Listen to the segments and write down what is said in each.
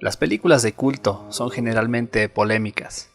Las películas de culto son generalmente polémicas,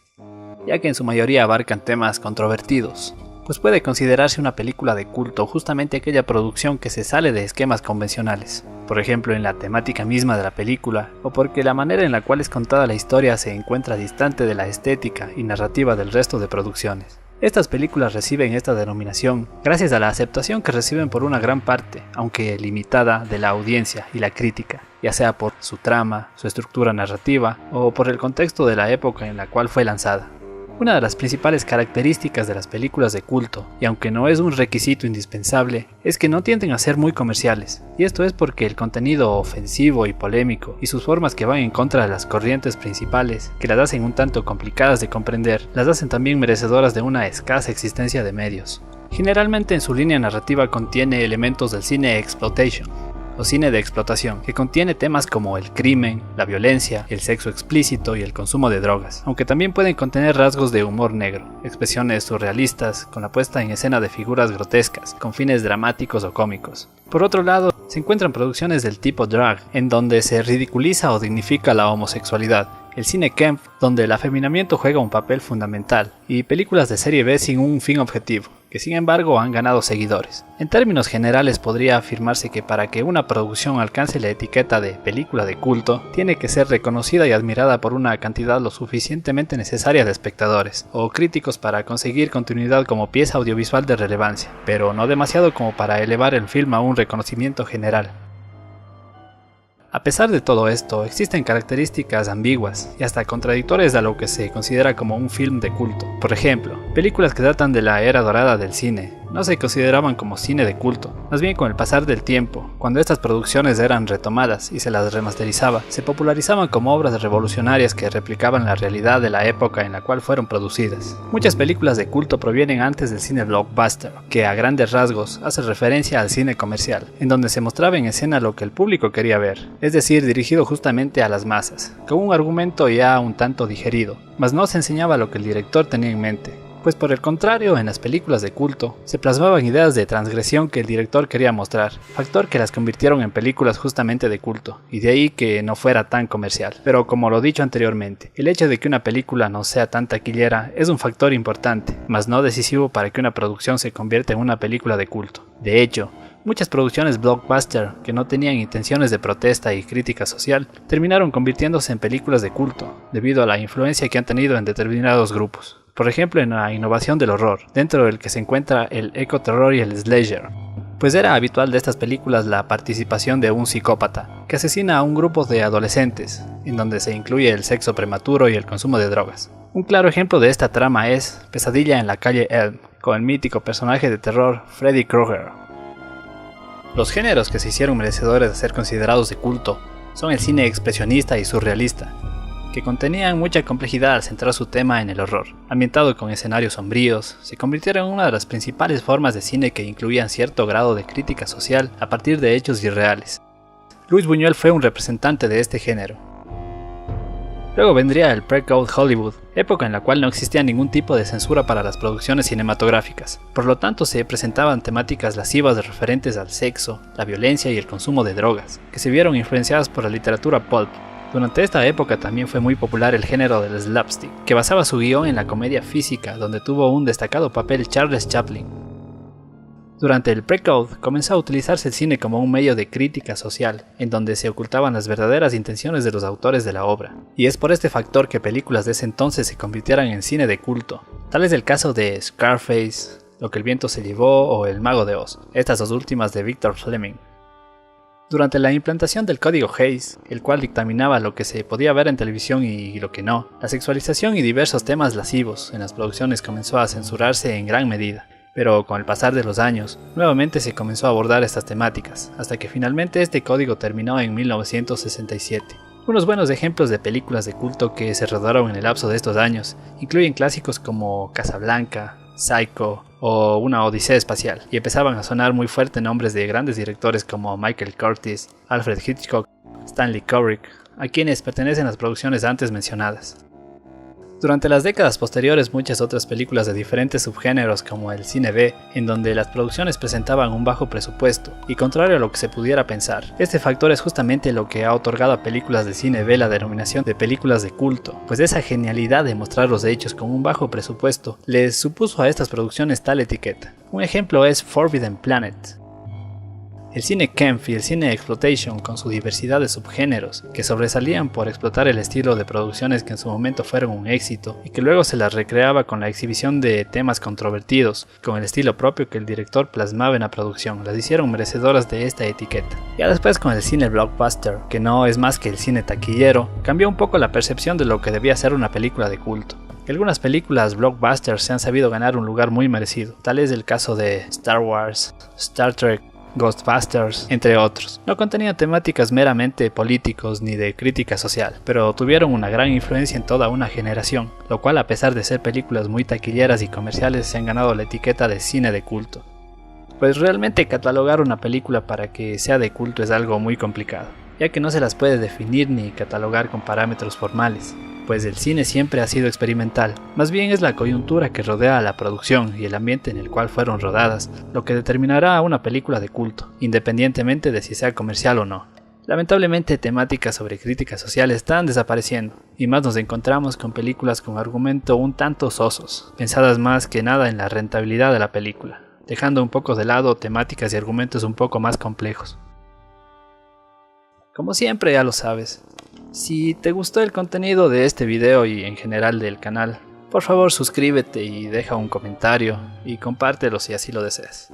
ya que en su mayoría abarcan temas controvertidos, pues puede considerarse una película de culto justamente aquella producción que se sale de esquemas convencionales, por ejemplo en la temática misma de la película, o porque la manera en la cual es contada la historia se encuentra distante de la estética y narrativa del resto de producciones. Estas películas reciben esta denominación gracias a la aceptación que reciben por una gran parte, aunque limitada, de la audiencia y la crítica, ya sea por su trama, su estructura narrativa o por el contexto de la época en la cual fue lanzada. Una de las principales características de las películas de culto, y aunque no es un requisito indispensable, es que no tienden a ser muy comerciales, y esto es porque el contenido ofensivo y polémico y sus formas que van en contra de las corrientes principales, que las hacen un tanto complicadas de comprender, las hacen también merecedoras de una escasa existencia de medios. Generalmente en su línea narrativa contiene elementos del cine exploitation, o cine de explotación, que contiene temas como el crimen, la violencia, el sexo explícito y el consumo de drogas, aunque también pueden contener rasgos de humor negro, expresiones surrealistas, con la puesta en escena de figuras grotescas, con fines dramáticos o cómicos. Por otro lado, se encuentran producciones del tipo drag, en donde se ridiculiza o dignifica la homosexualidad, el cine camp, donde el afeminamiento juega un papel fundamental, y películas de serie B sin un fin objetivo, que sin embargo han ganado seguidores. En términos generales podría afirmarse que para que una producción alcance la etiqueta de película de culto, tiene que ser reconocida y admirada por una cantidad lo suficientemente necesaria de espectadores, o críticos para conseguir continuidad como pieza audiovisual de relevancia, pero no demasiado como para elevar el film a un reconocimiento general. A pesar de todo esto, existen características ambiguas y hasta contradictorias a lo que se considera como un film de culto. Por ejemplo, películas que datan de la era dorada del cine no se consideraban como cine de culto. Más bien, con el pasar del tiempo, cuando estas producciones eran retomadas y se las remasterizaba, se popularizaban como obras revolucionarias que replicaban la realidad de la época en la cual fueron producidas. Muchas películas de culto provienen antes del cine blockbuster, que a grandes rasgos hace referencia al cine comercial, en donde se mostraba en escena lo que el público quería ver, es decir, dirigido justamente a las masas, con un argumento ya un tanto digerido, mas no se enseñaba lo que el director tenía en mente. Pues por el contrario, en las películas de culto, se plasmaban ideas de transgresión que el director quería mostrar, factor que las convirtieron en películas justamente de culto, y de ahí que no fuera tan comercial. Pero como lo dicho anteriormente, el hecho de que una película no sea tan taquillera es un factor importante, mas no decisivo para que una producción se convierta en una película de culto. De hecho, muchas producciones blockbuster que no tenían intenciones de protesta y crítica social terminaron convirtiéndose en películas de culto, debido a la influencia que han tenido en determinados grupos. Por ejemplo, en la innovación del horror, dentro del que se encuentra el ecoterror y el slasher, pues era habitual de estas películas la participación de un psicópata, que asesina a un grupo de adolescentes, en donde se incluye el sexo prematuro y el consumo de drogas. Un claro ejemplo de esta trama es Pesadilla en la calle Elm, con el mítico personaje de terror Freddy Krueger. Los géneros que se hicieron merecedores de ser considerados de culto son el cine expresionista y surrealista, que contenían mucha complejidad al centrar su tema en el horror. Ambientado con escenarios sombríos, se convirtieron en una de las principales formas de cine que incluían cierto grado de crítica social a partir de hechos irreales. Luis Buñuel fue un representante de este género. Luego vendría el Pre-Code Hollywood, época en la cual no existía ningún tipo de censura para las producciones cinematográficas. Por lo tanto, se presentaban temáticas lascivas referentes al sexo, la violencia y el consumo de drogas, que se vieron influenciadas por la literatura pulp. Durante esta época también fue muy popular el género del slapstick, que basaba su guión en la comedia física, donde tuvo un destacado papel Charles Chaplin. Durante el Pre-Code comenzó a utilizarse el cine como un medio de crítica social, en donde se ocultaban las verdaderas intenciones de los autores de la obra, y es por este factor que películas de ese entonces se convirtieran en cine de culto. Tal es el caso de Scarface, Lo que el viento se llevó o El mago de Oz, estas dos últimas de Victor Fleming. Durante la implantación del Código Hays, el cual dictaminaba lo que se podía ver en televisión y lo que no, la sexualización y diversos temas lascivos en las producciones comenzó a censurarse en gran medida. Pero con el pasar de los años, nuevamente se comenzó a abordar estas temáticas, hasta que finalmente este código terminó en 1967. Unos buenos ejemplos de películas de culto que se rodaron en el lapso de estos años incluyen clásicos como Casablanca, Psycho o Una Odisea Espacial, y empezaban a sonar muy fuerte nombres de grandes directores como Michael Curtiz, Alfred Hitchcock, Stanley Kubrick, a quienes pertenecen las producciones antes mencionadas. Durante las décadas posteriores, muchas otras películas de diferentes subgéneros como el cine B, en donde las producciones presentaban un bajo presupuesto, y contrario a lo que se pudiera pensar, este factor es justamente lo que ha otorgado a películas de cine B la denominación de películas de culto, pues esa genialidad de mostrar los hechos con un bajo presupuesto les supuso a estas producciones tal etiqueta. Un ejemplo es Forbidden Planet. El cine Kempf y el cine Exploitation, con su diversidad de subgéneros, que sobresalían por explotar el estilo de producciones que en su momento fueron un éxito y que luego se las recreaba con la exhibición de temas controvertidos, con el estilo propio que el director plasmaba en la producción, las hicieron merecedoras de esta etiqueta. Ya después con el cine blockbuster, que no es más que el cine taquillero, cambió un poco la percepción de lo que debía ser una película de culto. Algunas películas blockbusters se han sabido ganar un lugar muy merecido, tal es el caso de Star Wars, Star Trek, Ghostbusters, entre otros. No contenían temáticas meramente políticos ni de crítica social, pero tuvieron una gran influencia en toda una generación, lo cual a pesar de ser películas muy taquilleras y comerciales se han ganado la etiqueta de cine de culto. Pues realmente catalogar una película para que sea de culto es algo muy complicado, ya que no se las puede definir ni catalogar con parámetros formales, pues el cine siempre ha sido experimental, más bien es la coyuntura que rodea a la producción y el ambiente en el cual fueron rodadas lo que determinará a una película de culto, independientemente de si sea comercial o no. Lamentablemente temáticas sobre críticas sociales están desapareciendo, y más nos encontramos con películas con argumento un tanto sosos, pensadas más que nada en la rentabilidad de la película, dejando un poco de lado temáticas y argumentos un poco más complejos. Como siempre ya lo sabes, si te gustó el contenido de este video y en general del canal, por favor suscríbete y deja un comentario y compártelo si así lo deseas.